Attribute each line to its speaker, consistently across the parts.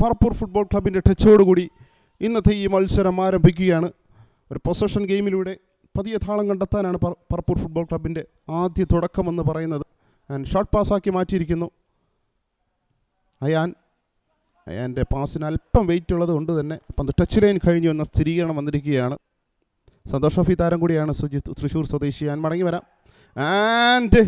Speaker 1: Parappur football ക്ലബിൻ്റെ ടച്ചോടുകൂടി ഇന്നത്തെ ഈ മത്സരം ആരംഭിക്കുകയാണ്. ഒരു പൊസഷൻ ഗെയിമിലൂടെ പതിയെ താളം കണ്ടെത്താനാണ് പറപ്പൂർ ഫുട്ബോൾ ക്ലബിൻ്റെ ആദ്യ തുടക്കമെന്ന് പറയുന്നത്. ഷോർട്ട് പാസ്സാക്കി മാറ്റിയിരിക്കുന്നു. അയാൻ്റെ പാസിന് അല്പം വെയിറ്റ് ഉള്ളത് കൊണ്ട് തന്നെ പന്ത് ടച്ച് ലൈൻ കഴിഞ്ഞു എന്ന സ്ഥിരീകരണം വന്നിരിക്കുകയാണ്. സന്തോഷ് ട്രോഫി താരം കൂടിയാണ് സുജിത്ത്, തൃശ്ശൂർ സ്വദേശി. ഞാൻ മടങ്ങി വരാം. ആൻഡ്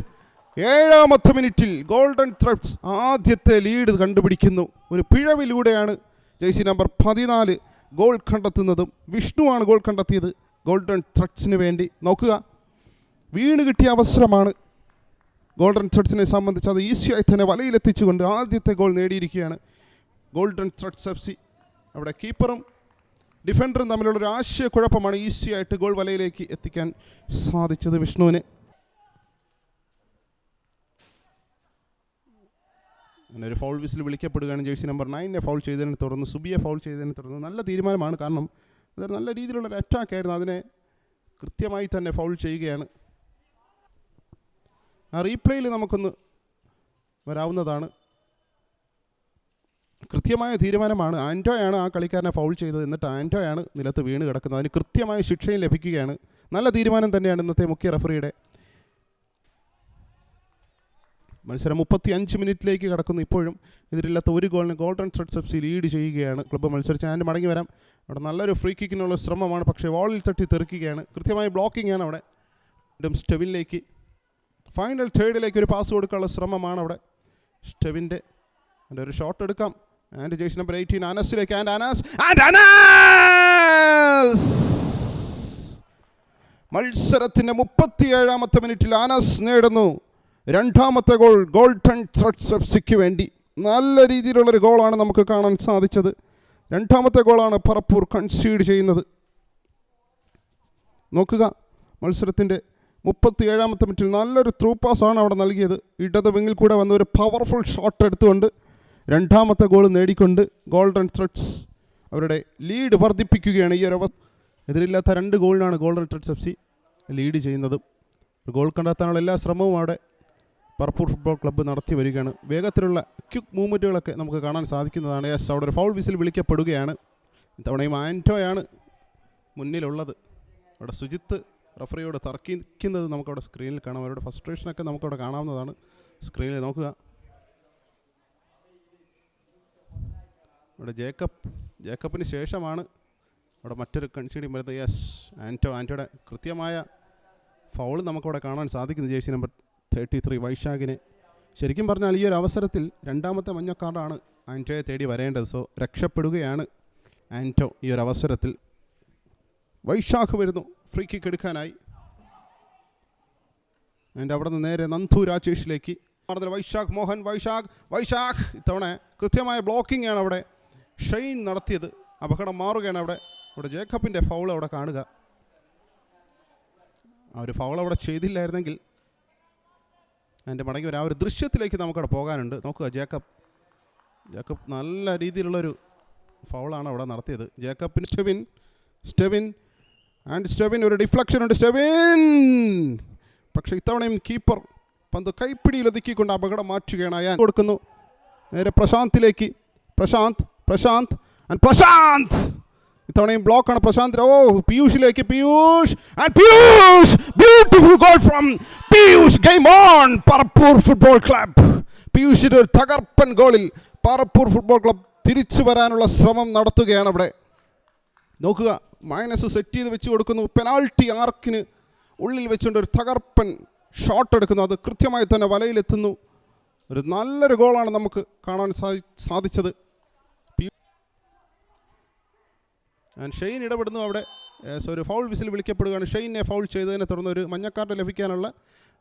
Speaker 1: 7ാമത്തെ മിനിറ്റിൽ ഗോൾഡൻ ത്രെഡ്സ് ആദ്യത്തെ ലീഡ് കണ്ടുപിടിക്കുന്നു. ഒരു പിഴവിലൂടെയാണ് ജേഴ്സി നമ്പർ 14 ഗോൾ കണ്ടെത്തുന്നതും. വിഷ്ണുവാണ് ഗോൾ കണ്ടെത്തിയത് ഗോൾഡൻ ത്രെഡ്സിന് വേണ്ടി. നോക്കുക, വീണ് കിട്ടിയ അവസരമാണ് ഗോൾഡൻ ത്രെഡ്സിനെ സംബന്ധിച്ച്. അത് ഈസിയായി തന്നെ വലയിലെത്തിച്ചുകൊണ്ട് ആദ്യത്തെ ഗോൾ നേടിയിരിക്കുകയാണ് ഗോൾഡൻ ത്രെഡ്സ് FC. അവിടെ കീപ്പറും ഡിഫൻഡറും തമ്മിലുള്ളൊരു ആശയക്കുഴപ്പമാണ് ഈസിയായിട്ട് ഗോൾ വലയിലേക്ക് എത്തിക്കാൻ സാധിച്ചത് വിഷ്ണുവിന്. അങ്ങനെ ഒരു ഫൗൾ വിസിൽ വിളിക്കപ്പെടുകയാണ്. ജേഴ്സി നമ്പർ 9 ഫൗൾ ചെയ്തതിനെ തുടർന്ന്, സുബിയെ ഫൗൾ ചെയ്തതിനെ തുടർന്ന്. നല്ല തീരുമാനമാണ്, കാരണം അതൊരു നല്ല രീതിയിലുള്ളൊരു അറ്റാക്കായിരുന്നു. അതിനെ കൃത്യമായി തന്നെ ഫൗൾ ചെയ്യുകയാണ്. ആ റീപ്ലേയിൽ നമുക്കൊന്ന് വരാവുന്നതാണ്. കൃത്യമായ തീരുമാനമാണ്. ആൻറ്റോയാണ് ആ കളിക്കാരനെ ഫൗൾ ചെയ്തത്. എന്നിട്ട് ആൻറ്റോയാണ് നിലത്ത് വീണ് കിടക്കുന്നത്. അതിന് കൃത്യമായ ശിക്ഷയും ലഭിക്കുകയാണ്. നല്ല തീരുമാനം തന്നെയാണ് ഇന്നത്തെ മുഖ്യ റഫറിയുടെ. മത്സരം 35 മിനിറ്റിലേക്ക് കടക്കുന്നു. ഇപ്പോഴും ഇതിലില്ലാത്ത ഒരു ഗോളിന് ഗോൾഡൻ ത്രെഡ്സ് FC ലീഡ് ചെയ്യുകയാണ്. ക്ലബ്ബ് മത്സരിച്ച് ആൻഡ് മടങ്ങി വരാം. അവിടെ നല്ലൊരു ഫ്രീ കിക്കിനുള്ള ശ്രമമാണ്, പക്ഷേ വാളിൽ തട്ടി തെറിക്കുകയാണ്. കൃത്യമായ ബ്ലോക്കിംഗ് ആണ് അവിടെ. വീണ്ടും സ്റ്റെവിനിലേക്ക്, ഫൈനൽ തേർഡിലേക്ക് ഒരു പാസ് കൊടുക്കാനുള്ള ശ്രമമാണ് അവിടെ സ്റ്റെവിൻ്റെ. അതിൻ്റെ ഒരു ഷോട്ട് എടുക്കാം. And jersey number 18 അനസിലേക്ക്. അനസ് മത്സരത്തിൻ്റെ 37ാമത്തെ മിനിറ്റിൽ അനസ് നേടുന്നു 2ാമത്തെ ഗോൾ ഗോൾഡൻ ത്രെഡ്സ് FCക്ക് വേണ്ടി. നല്ല രീതിയിലുള്ളൊരു ഗോളാണ് നമുക്ക് കാണാൻ സാധിച്ചത്. 2ാമത്തെ ഗോളാണ് പറപ്പൂർ കൺസീഡ് ചെയ്യുന്നത്. നോക്കുക, മത്സരത്തിൻ്റെ 37ാമത്തെ മിനിറ്റിൽ നല്ലൊരു ത്രൂ പാസ്സാണ് അവിടെ നൽകിയത്. ഇടത് വിങ്ങിൽ കൂടെ വന്ന ഒരു പവർഫുൾ ഷോട്ട് എടുത്തുകൊണ്ട് 2ാമത്തെ ഗോൾ നേടിക്കൊണ്ട് ഗോൾഡൻ ത്രെഡ്സ് അവരുടെ ലീഡ് വർദ്ധിപ്പിക്കുകയാണ്. ഈ ഒരു എതിരില്ലാത്ത 2 ഗോളിനാണ് ഗോൾഡൻ ത്രെഡ്സ് FC ലീഡ് ചെയ്യുന്നത്. ഒരു ഗോൾ കണ്ടെത്താനുള്ള എല്ലാ ശ്രമവും അവിടെ പറപ്പൂർ ഫുട്ബോൾ ക്ലബ്ബ് നടത്തി വരികയാണ്. വേഗത്തിലുള്ള ക്വിക്ക് മൂവ്മെൻറ്റുകളൊക്കെ നമുക്ക് കാണാൻ സാധിക്കുന്നതാണ്. യെസ്, അവിടെ ഒരു ഫൗൾ വിസിൽ വിളിക്കപ്പെടുകയാണ്. ഇത്തവണയും ആൻറ്റോയാണ് മുന്നിലുള്ളത്. അവിടെ സുജിത്ത് റഫറിയോട് തർക്കിക്കുന്നത് നമുക്കവിടെ സ്ക്രീനിൽ കാണാം. അവരുടെ ഫ്രസ്ട്രേഷനൊക്കെ നമുക്കവിടെ കാണാവുന്നതാണ് സ്ക്രീനിൽ. നോക്കുക, അവിടെ ജേക്കബിന് ശേഷമാണ് അവിടെ മറ്റൊരു കൺസീഡിങ് വരുന്നത്. യെസ്, ആൻറ്റോയുടെ കൃത്യമായ ഫൗൾ നമുക്കവിടെ കാണാൻ സാധിക്കുന്നു. Jersey number 33 വൈശാഖിനെ. ശരിക്കും പറഞ്ഞാൽ ഈ ഒരു അവസരത്തിൽ 2ാമത്തെ മഞ്ഞക്കാർഡാണ് ആൻറ്റോയെ തേടി വരേണ്ടത്. സോ രക്ഷപ്പെടുകയാണ് ആൻറ്റോ ഈ ഒരു അവസരത്തിൽ. വൈശാഖ് വരുന്നു ഫ്രീ കിക്ക് എടുക്കാനായി. അതിൻ്റെ അവിടെ നിന്ന് നേരെ നന്ദു രാജേഷിലേക്ക്. വൈശാഖ് മോഹൻ, വൈശാഖ് ഇത്തവണ കൃത്യമായ ബ്ലോക്കിംഗ് ആണ് അവിടെ ഷെയ്ൻ നടത്തിയത്. അപകടം മാറുകയാണ് അവിടെ ജേക്കബിൻ്റെ ഫൗൾ അവിടെ കാണുക. ആ ഒരു ഫൗൾ അവിടെ ചെയ്തില്ലായിരുന്നെങ്കിൽ അതിൻ്റെ മടങ്ങി വരും. ആ ഒരു ദൃശ്യത്തിലേക്ക് നമുക്കവിടെ പോകാനുണ്ട്. നോക്കുക, ജേക്കബ് നല്ല രീതിയിലുള്ളൊരു ഫൗളാണ് അവിടെ നടത്തിയത്. ജേക്കബിന് സ്റ്റെവിൻ ഒരു ഡിഫ്ലക്ഷൻ ഉണ്ട്. സ്റ്റെവിൻ പക്ഷേ ഇത്തവണയും കീപ്പർ പന്ത് കൈപ്പിടിയിൽ ഒതുക്കിക്കൊണ്ട് അപകടം മാറ്റുകയാണ്. അയാൻ കൊടുക്കുന്നു നേരെ പ്രശാന്തിലേക്ക്. പ്രശാന്ത് ഇത്തവണയും ബ്ലോക്കാണ് പ്രശാന്ത്. പീയൂഷിലേക്ക്. Piyush beautiful goal from Piyush. Game on Parappur football club. പീയൂഷിൻ്റെ ഒരു തകർപ്പൻ ഗോളിൽ പറപ്പൂർ ഫുട്ബോൾ ക്ലബ് തിരിച്ചു വരാനുള്ള ശ്രമം നടത്തുകയാണ്. അവിടെ നോക്കുക, മൈനസ് സെറ്റ് ചെയ്ത് വെച്ച് കൊടുക്കുന്നു. പെനാൾട്ടി ആർക്കിന് ഉള്ളിൽ വെച്ചുകൊണ്ട് ഒരു തകർപ്പൻ ഷോട്ട് എടുക്കുന്നു. അത് കൃത്യമായി തന്നെ വലയിലെത്തുന്നു. ഒരു നല്ലൊരു ഗോളാണ് നമുക്ക് കാണാൻ സാധിച്ചത്. ഷെയ്ൻ ഇടപെടുന്നു അവിടെ. ഒരു ഫൗൾ വിസിൽ വിളിക്കപ്പെടുകയാണ്. ഷെയ്നെ ഫൗൾ ചെയ്തതിനെ തുടർന്ന് ഒരു മഞ്ഞക്കാർഡ് ലഭിക്കാനുള്ള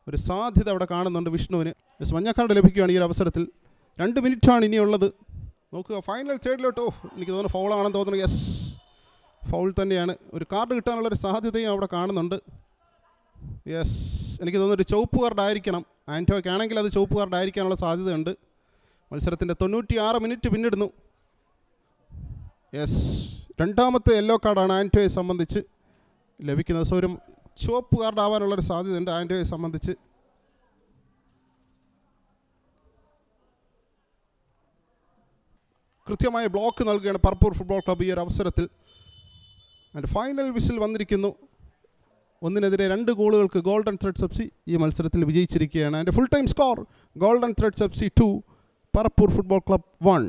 Speaker 1: ഒരു സാധ്യത അവിടെ കാണുന്നുണ്ട് വിഷ്ണുവിന്. മഞ്ഞക്കാർഡ് ലഭിക്കുകയാണ് ഈ ഒരു അവസരത്തിൽ. 2 മിനിറ്റാണ് ഇനിയുള്ളത്. നോക്കുക, ഫൈനൽ തേർഡിലോട്ട്. എനിക്ക് തോന്നുന്നു ഫൗളാണെന്ന് തോന്നുന്നു. യെസ്, ഫൗൾ തന്നെയാണ്. ഒരു കാർഡ് കിട്ടാനുള്ളൊരു സാധ്യതയും അവിടെ കാണുന്നുണ്ട്. യെസ്, എനിക്ക് തോന്നുന്നു ഒരു ചുവപ്പ് കാർഡായിരിക്കണം. ആൻറ്റോയ്ക്കാണെങ്കിൽ അത് ചുവപ്പ് കാർഡായിരിക്കാനുള്ള സാധ്യതയുണ്ട്. മത്സരത്തിൻ്റെ 96 മിനിറ്റ് പിന്നിടുന്നു. യെസ്, 2ാമത്തെ യെല്ലോ കാർഡാണ് ആൻറ്റോയെ സംബന്ധിച്ച് ലഭിക്കുന്നത്. സോ ഒരു ചുവപ്പ് കാർഡ് ആവാനുള്ളൊരു സാധ്യതയുണ്ട് ആൻറ്റോയെ സംബന്ധിച്ച്. കൃത്യമായ ബ്ലോക്ക് നൽകുകയാണ് പറപ്പൂർ ഫുട്ബോൾ ക്ലബ്ബ് ഈ ഒരു അവസരത്തിൽ. ആൻഡ് ഫൈനൽ വിസിൽ വന്നിരിക്കുന്നു. 1-നെതിരെ 2 ഗോളുകൾക്ക് ഗോൾഡൻ ത്രെഡ്സ് FC ഈ മത്സരത്തിൽ വിജയിച്ചിരിക്കുകയാണ്. And full time score golden threads FC 2 Parappur football club 1.